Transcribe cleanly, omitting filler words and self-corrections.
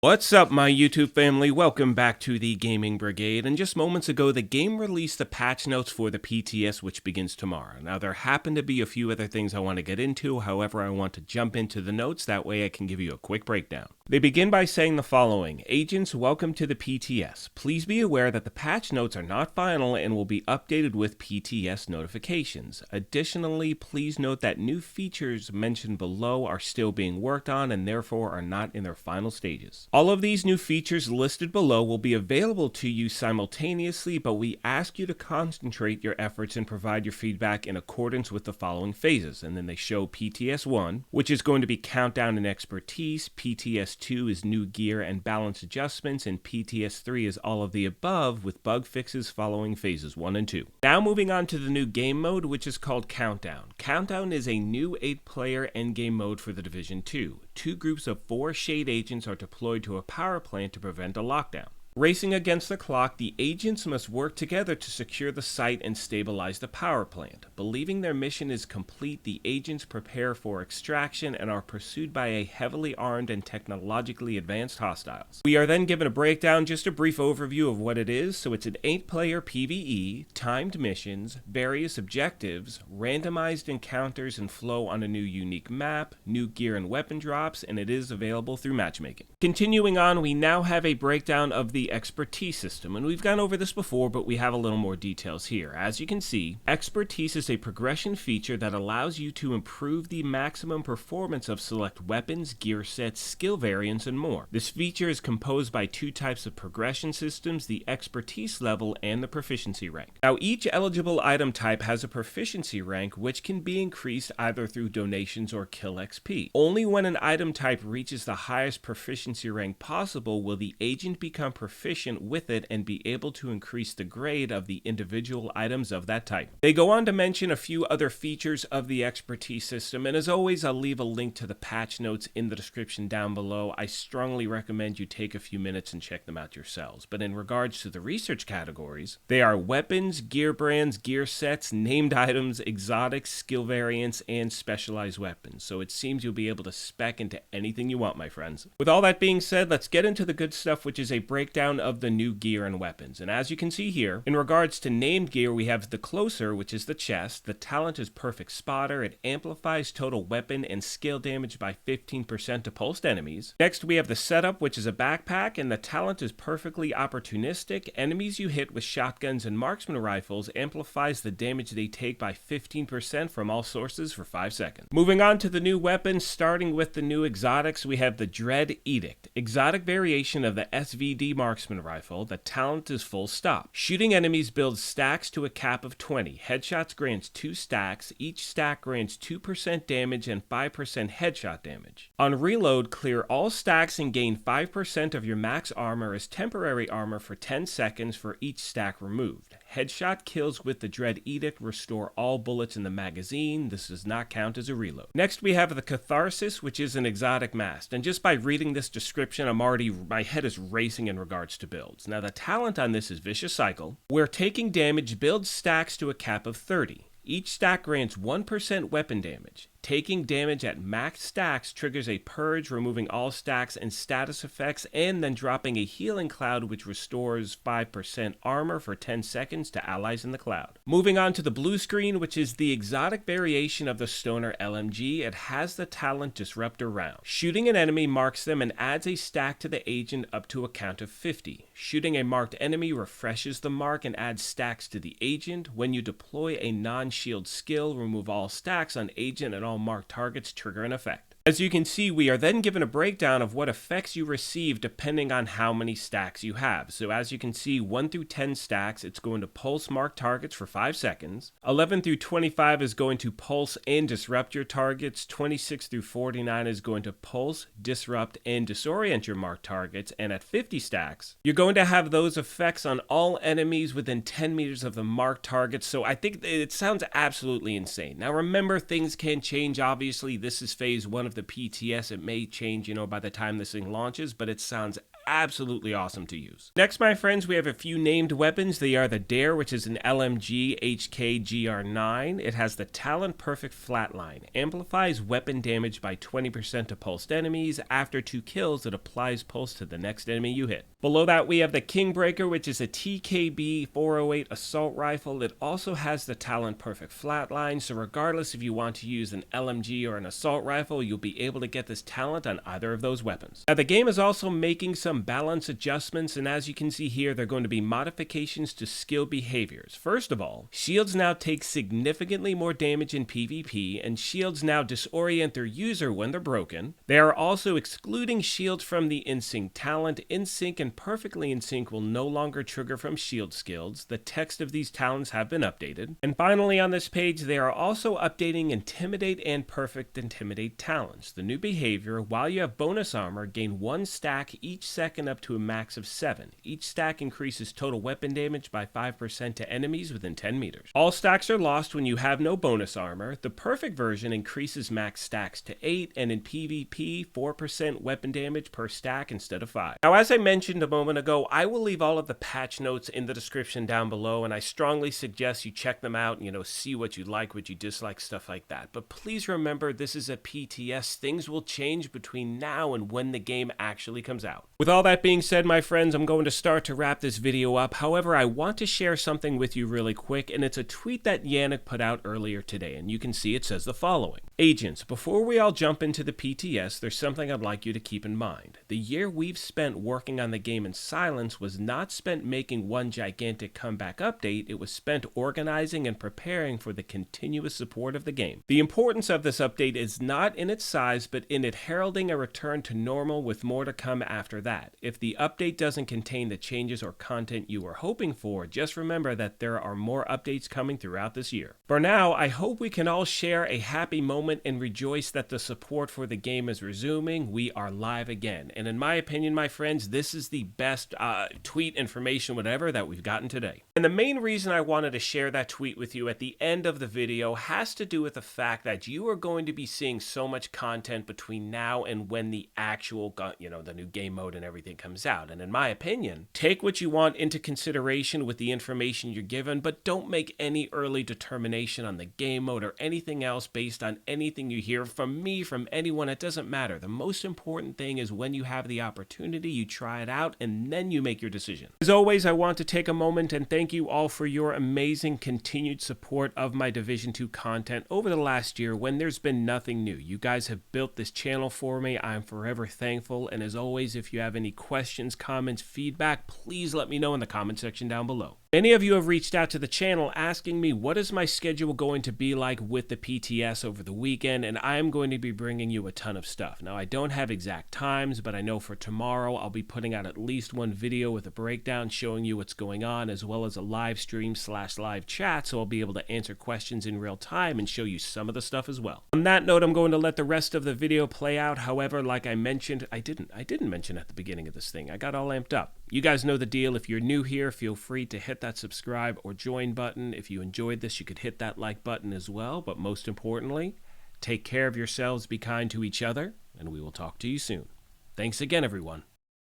What's up, my YouTube family? Welcome back to the Gaming Brigade. And just moments ago, the game released the patch notes for the PTS, which begins tomorrow. Now, there happen to be a few other things I want to get into. However, I want to jump into the notes. That way I can give you a quick breakdown. They begin by saying the following: Agents, welcome to the PTS. Please be aware that the patch notes are not final and will be updated with PTS notifications. Additionally, please note that new features mentioned below are still being worked on and therefore are not in their final stages. All of these new features listed below will be available to you simultaneously, but we ask you to concentrate your efforts and provide your feedback in accordance with the following phases. And then they show PTS 1, which is going to be countdown and expertise, PTS 2 is new gear and balance adjustments, and PTS 3 is all of the above with bug fixes following phases 1 and 2. Now moving on to the new game mode, which is called Countdown. Countdown is a new 8-player endgame mode for the Division 2. Two groups of 4 shade agents are deployed to a power plant to prevent a lockdown. Racing against the clock, the agents must work together to secure the site and stabilize the power plant. Believing their mission is complete, the agents prepare for extraction and are pursued by a heavily armed and technologically advanced hostiles. We are then given a breakdown, just a brief overview of what it is. So it's an 8-player PvE, timed missions, various objectives, randomized encounters and flow on a new unique map, new gear and weapon drops, and it is available through Matchmaking. Continuing on, we now have a breakdown of the expertise system, and we've gone over this before, but we have a little more details here. As you can see, expertise is a progression feature that allows you to improve the maximum performance of select weapons, gear sets, skill variants, and more. This feature is composed by 2 types of progression systems: the expertise level and the proficiency rank. Now, each eligible item type has a proficiency rank, which can be increased either through donations or kill XP. Only when an item type reaches the highest proficiency rank possible will the agent become proficient with it and be able to increase the grade of the individual items of that type. They go on to mention a few other features of the expertise system, and as always, I'll leave a link to the patch notes in the description down below. I strongly recommend you take a few minutes and check them out yourselves. But in regards to the research categories, they are weapons, gear brands, gear sets, named items, exotics, skill variants, and specialized weapons. So it seems you'll be able to spec into anything you want, my friends. With all that being said, let's get into the good stuff, which is a breakdown of the new gear and weapons. And as you can see here, in regards to named gear, we have the Closer, which is the chest. The talent is Perfect Spotter. It amplifies total weapon and skill damage by 15% to pulsed enemies. Next, we have the Setup, which is a backpack, and the talent is Perfectly Opportunistic. Enemies you hit with shotguns and marksman rifles amplifies the damage they take by 15% from all sources for 5 seconds. Moving on to the new weapons, starting with the new exotics, we have the Dread Edict. Exotic variation of the SVD marksman rifle. The talent is Full Stop. Shooting enemies builds stacks to a cap of 20. Headshots grants 2 stacks. Each stack grants 2% damage and 5% headshot damage. On reload, clear all stacks and gain 5% of your max armor as temporary armor for 10 seconds for each stack removed. Headshot kills with the Dread Edict restore all bullets in the magazine. This does not count as a reload. Next, we have the Catharsis, which is an exotic mask. And just by reading this description, my head is racing in regards to builds. Now, the talent on this is Vicious Cycle, where taking damage builds stacks to a cap of 30. Each stack grants 1% weapon damage. Taking damage at max stacks triggers a purge, removing all stacks and status effects, and then dropping a healing cloud which restores 5% armor for 10 seconds to allies in the cloud. Moving on to the blue screen, which is the exotic variation of the Stoner LMG. It has the talent Disruptor Round. Shooting an enemy marks them and adds a stack to the agent up to a count of 50. Shooting a marked enemy refreshes the mark and adds stacks to the agent. When you deploy a non-shield skill, remove all stacks on agent and all marked targets trigger an effect. As you can see, we are then given a breakdown of what effects you receive depending on how many stacks you have. So as you can see, 1 through 10 stacks, it's going to pulse mark targets for 5 seconds. 11 through 25 is going to pulse and disrupt your targets. 26 through 49 is going to pulse, disrupt, and disorient your marked targets. And at 50 stacks, you're going to have those effects on all enemies within 10 meters of the marked target. So I think it sounds absolutely insane. Now remember, things can change. Obviously, this is phase 1 of the PTS. It may change, by the time this thing launches, but it sounds absolutely awesome to use. Next, my friends, we have a few named weapons. They are the Dare, which is an LMG HK-GR9. It has the Talent Perfect Flatline. Amplifies weapon damage by 20% to pulsed enemies. After 2 kills, it applies pulse to the next enemy you hit. Below that, we have the Kingbreaker, which is a TKB-408 assault rifle. It also has the Talent Perfect Flatline, so regardless if you want to use an LMG or an assault rifle, you'll be able to get this talent on either of those weapons. Now, the game is also making some balance adjustments, and as you can see here, they're going to be modifications to skill behaviors. First of all, shields now take significantly more damage in PvP, and shields now disorient their user when they're broken. They are also excluding shields from the in-sync talent. In-sync and perfectly in sync will no longer trigger from shield skills. The text of these talents have been updated. And finally on this page, they are also updating Intimidate and Perfect Intimidate talents. The new behavior, while you have bonus armor, gain 1 stack each second up to a max of 7. Each stack increases total weapon damage by 5% to enemies within 10 meters. All stacks are lost when you have no bonus armor. The perfect version increases max stacks to 8, and in PvP, 4% weapon damage per stack instead of 5. Now, as I mentioned a moment ago, I will leave all of the patch notes in the description down below, and I strongly suggest you check them out and, see what you like, what you dislike, stuff like that. But please remember, this is a PTS. Things will change between now and when the game actually comes out. With all that being said, my friends, I'm going to start to wrap this video up. However, I want to share something with you really quick, and it's a tweet that Yannick put out earlier today, and you can see it says the following. Agents, before we all jump into the PTS, there's something I'd like you to keep in mind. The year we've spent working on the game in silence was not spent making one gigantic comeback update, it was spent organizing and preparing for the continuous support of the game. The importance of this update is not in its size, but in it heralding a return to normal with more to come after that. If the update doesn't contain the changes or content you were hoping for, just remember that there are more updates coming throughout this year. For now, I hope we can all share a happy moment and rejoice that the support for the game is resuming. We are live again. And in my opinion, my friends, this is the best tweet, information, whatever that we've gotten today. And the main reason I wanted to share that tweet with you at the end of the video has to do with the fact that you are going to be seeing so much content between now and when the actual, the new game mode and everything comes out. And in my opinion, take what you want into consideration with the information you're given, but don't make any early determination on the game mode or anything else based on anything you hear from me, from anyone. It doesn't matter. The most important thing is when you have the opportunity, you try it out and then you make your decision. As always, I want to take a moment and thank you all for your amazing continued support of my Division 2 content over the last year when there's been nothing new. You guys have built this channel for me. I'm forever thankful. And as always, if you have any questions, comments, feedback, please let me know in the comment section down below. Many of you have reached out to the channel asking me what is my schedule going to be like with the PTS over the weekend, and I'm going to be bringing you a ton of stuff. Now, I don't have exact times, but I know for tomorrow I'll be putting out at least one video with a breakdown showing you what's going on, as well as a live stream / live chat, so I'll be able to answer questions in real time and show you some of the stuff as well. On that note, I'm going to let the rest of the video play out. However, like I mentioned, I didn't mention at the beginning of this thing. I got all amped up. You guys know the deal. If you're new here, feel free to hit that subscribe or join button. If you enjoyed this, you could hit that like button as well. But most importantly, take care of yourselves, be kind to each other, and we will talk to you soon. Thanks again, everyone.